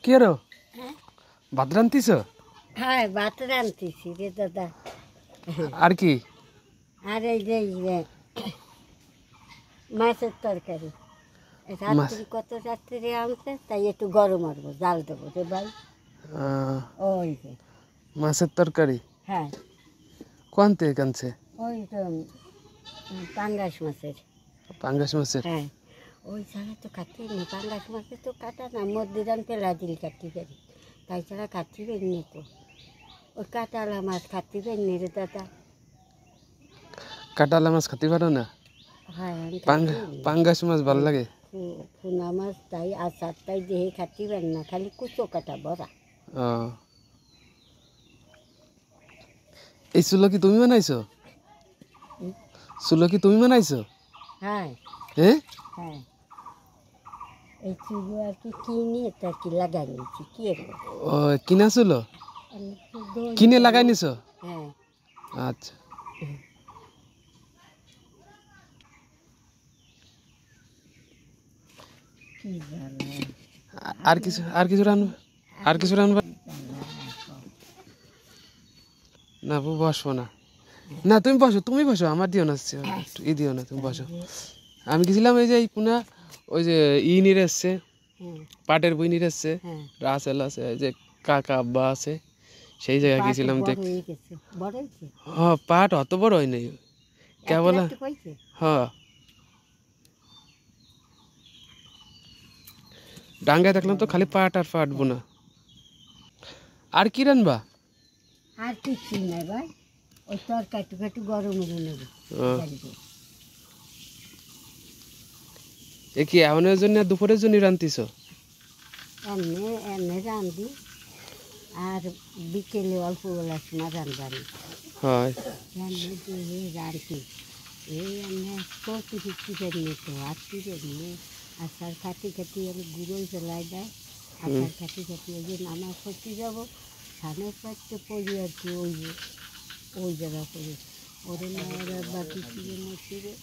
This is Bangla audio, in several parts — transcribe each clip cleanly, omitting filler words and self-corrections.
কি আরো ভাত রান্তিছ? হ্যাঁ ভাত রান্তিছি রে দাদা। আর কি? আর এই যে মাছের তরকারি রাত্রি কত রাত্রি আনছে, তাই একটু গরম আসবো, জাল দেবো রে ভাই। ওই যে মাছের তরকারি। হ্যাঁ কোন থেকে আনছে? ওই তো পাঙ্গাস মাছের। পাঙ্গাস মাছের? হ্যাঁ ওই ছাড়া তো কাটতে নি, পাঙ্গাস মাছের তো কাটা না, মধ্যিরান পেলা দিল কাটতে পারি, তাই ছাড়া কাটতে পারিনি তো। ওই কাটালা মাছ কাটতে পারিনি রে দাদা। কাটালা মাছ খাতে পারো না? হ্যাঁ পাঙ্গাস মাছ ভালো লাগে। পোনা মাছ তাই আচার তাই দেহে খাতে পারি না, খালি কুচো কাটা বড়া। এই চুলো কি তুমি বানাইছো? চুলো কি তুমি বানাইছো? হ্যাঁ হ্যাঁ হ্যাঁ এই চুলো আর কি কিনে তার কি লাগাই নিয়েছি। কি ও কিনা চুলো কিনে লাগাই নিছো? হ্যাঁ আচ্ছা। কি জানো আর কিছু রান্না, আর কিছু রান্না না? বসবো না, না তুমি বসো, তুমি বসো, আমার দিও না, ই দিও না, তুমি বসো। আমি গেছিলাম এই যে এই পুনা, ওই যে নিয়ে এসছে, পাটের বই নিয়ে এসছে, রাসেল আছে, এই যে কাকা আব্বা আছে, সেই জায়গায় গেছিলাম দেখ। হ্যাঁ পাট অত বড় হয় নাই, কেবল হ্যাঁ ডাঙ্গায় দেখলাম তো খালি পাট আর পাট বোনা। আর কি রানবা? আর কিছু নাই ভাই, ওই তরকারি একটু গরম হয়ে নেব। এ কি এমনের জন্য দুপুরের জন্য রান্তিছ? এমনি এমনি রান্ধি, আর বিকেলে অল্প বেলা সময় রান্ধবানি। হয় রান্ধি এই এমনি করতে ফিরতে পারিনি তো, আটটি পারিনি। আচার খাটি খাটি আমি গুঁড়োই ফেলাই দেয়, আচার খাটি খাটি ওই যে নামাজ করতে যাবো সামনে পাচ্ছে পড়ি আর কি, ওই জায়গা করে ওদের মায়েরা বাকি ছিঁড়ে মছিড়ে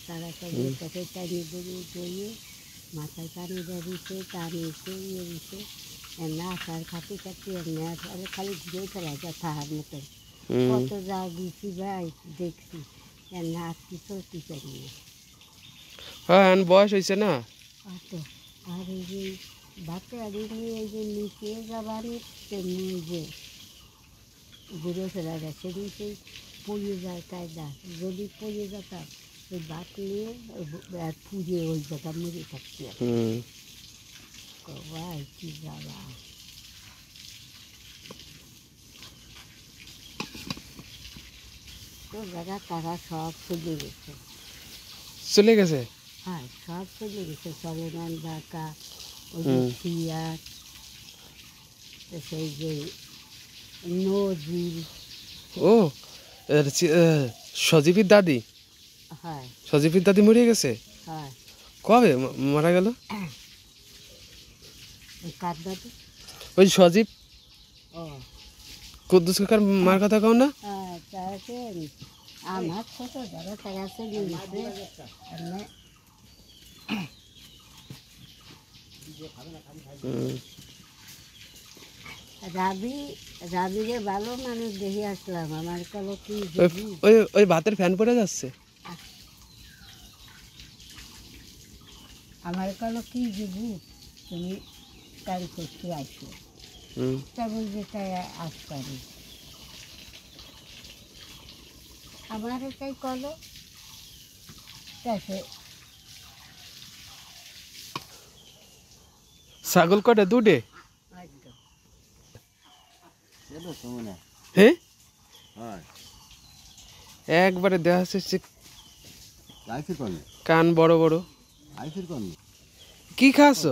তারা সবাই কাছে টানিয়ে ধরে ধরিয়ে মাথায় পানি দিয়েছে, টানিয়েছে ইয়ে দিছে, এমনি আচার খাটি খাটি এমনি আরে খালি ঘুরে ফেলা যায় থাহার মতন। কত যা গেছি ভাই দেখছি, এমনি আজকে চলতে পারি না। হ্যাঁ বয়স হয়েছে না অত। আর এই যে ভাতে আর এমনি এই যে নিচে যাবানি তেমনি যে ঘুরে ফেলা যায়, সেদিন সেই পড়িয়ে যায় কায়দা, যদি পড়িয়ে যেতাম ওই ভাত নিয়ে আর পুড়িয়ে ওই জায়গা মরে থাকছি। ভাই কি জ্বালা। তো যারা তারা সব চলে গেছে। চলে গেছে? হ্যাঁ সব চলে গেছে, সলেমান ঢাকা, ওই যে সিয়ার, সেই যে নজির। ও সজীবের দাদি? হ্যাঁ সজীবের দাদি মরে গেছে? হ্যাঁ। কবে মারা গেল? কার দাদি? ওই সজীব। ও কুদ্দুস কাকার মার কথা কও না? হ্যাঁ তাকে আমার ছোটো যারা তারা চলে গেছে। রাবিরে ভালো মানুষ দেখে আসলাম, আমার কালো কি ওই ভাতের ফ্যান পড়ে যাচ্ছে। আমার কালো কি দেবু তুমি কাল করতে আসো, তা বলছে তাই আসতারি আমার তাই কলো তাকে। ছাগল কটা? দুটে? হ্যাঁ একবারে দেখা যাচ্ছে কান বড় বড়। কি খাচ্ছ?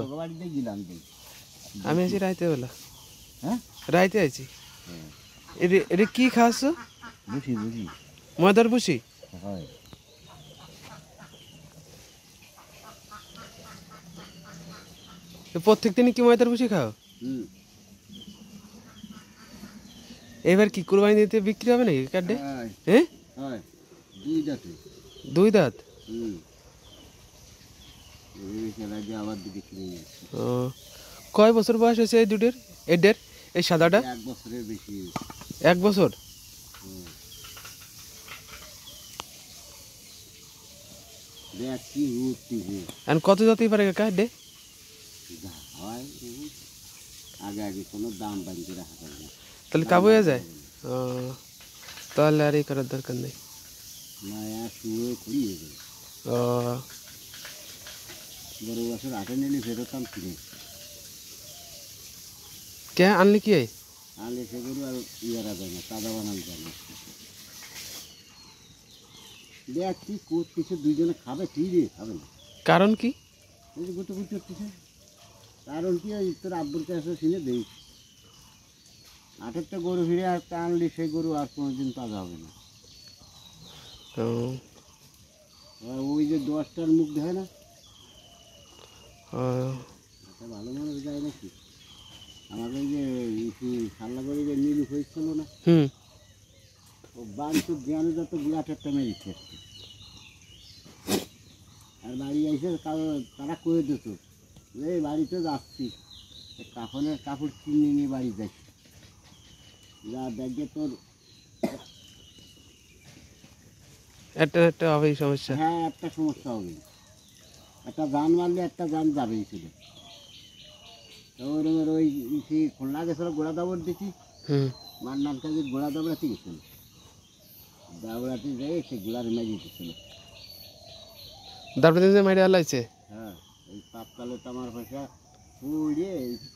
আমি আছি রাইতে বেলা। রাইতে আছি। এটা কি খাচ্ছ? ময়দার ভুসি? প্রত্যেক দিনই কি ময়দার ভুসি খাও? এবার কি কুরবানি দিতে বিক্রি হবে নাকি কার্ডে? হ্যাঁ দুই দাঁত। কয় বছর বয়স হয়েছে এই দুটোর? এদের এই সাদাটা 1 বছরের বেশি। 1 বছর। দেখ কি উঠতি যে আর কত যেতেই পারে কাকা ডে? যা হয় আগে কোনো দাম বাড়িয়ে রাখা যাবে না। তাহলে কাবু হয়ে যায়। ও, তাহলে আর এই করার দরকার নেই। না শুয়ে খুঁড়িয়ে যাবে। ও, বড় বছর হাটে নিলে ফেরতাম কিনে কে আনলি কি এই? আনলে সে গরু আর ইয়ারা যায় না, তাজা বানানো যায় না। দেখ কি করতেছে, দুইজনে খাবে ঠিক রে, খাবে না। কারণ কি? এই যে গুটো গুটো করতেছে, কারণ কি ওই তোর আব্বুর কাছে শুনে দেই হাটেরটা গরু ফিরে আর আনলি সেই গরু আর কোনোদিন তাজা হবে না। ও, আর ওই যে 10টার মুখ দেয় না, ও, একটা ভালো মানুষ যায় নাকি। আমাকে ওই যে সাল্লা করে যে নীলু হয়েছিল না, হুম, ও বাড়ি তো জ্ঞানে যত বিরাটেরটা মেরেছে আর বাড়ি এসে তারা করে দিত যে এই বাড়িতে যাচ্ছি, কাফনের কাপড় কিনে নিয়ে বাড়ি যাচ্ছি, যা দেখবে তোর একটা না একটা হবেই সমস্যা। হ্যাঁ একটা সমস্যা হবে, একটা যান মারলে একটা যান যাবেই ছিল। তো ওই রকমের ওই খুলনা গেছিল গোড়া দাবড় দেখি, হুম, মান্নার কাছে গোড়া দাবড়াতে গেছিল, দাবড়াতে যেয়ে সে গোড়ার মেরে দিচ্ছিল। তারপরে যে মাইরে আলাইছে। হ্যাঁ এই তাপকালে তামার পয়সা পুড়িয়ে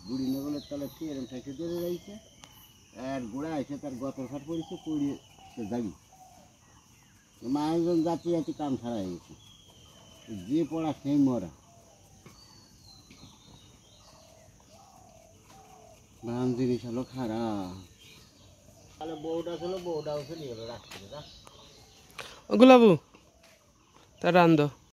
বুড়ি নগলের তলে থেকে এরকম ঠেকে ধরে রয়েছে, আর গোড়া এসে তার গত ফাট পড়েছে, পুড়িয়ে সে দাঁড়ি মানুষজন যাতে যাতে কাম ছাড়া হয়ে গেছে, যে পড়া সেই মরা। বান জিনিস হলো খারাপ। তাহলে বউটা ছিল, বউটাও চলে গেলো রাখতে। ও গুলাবু, তা রান্ধ।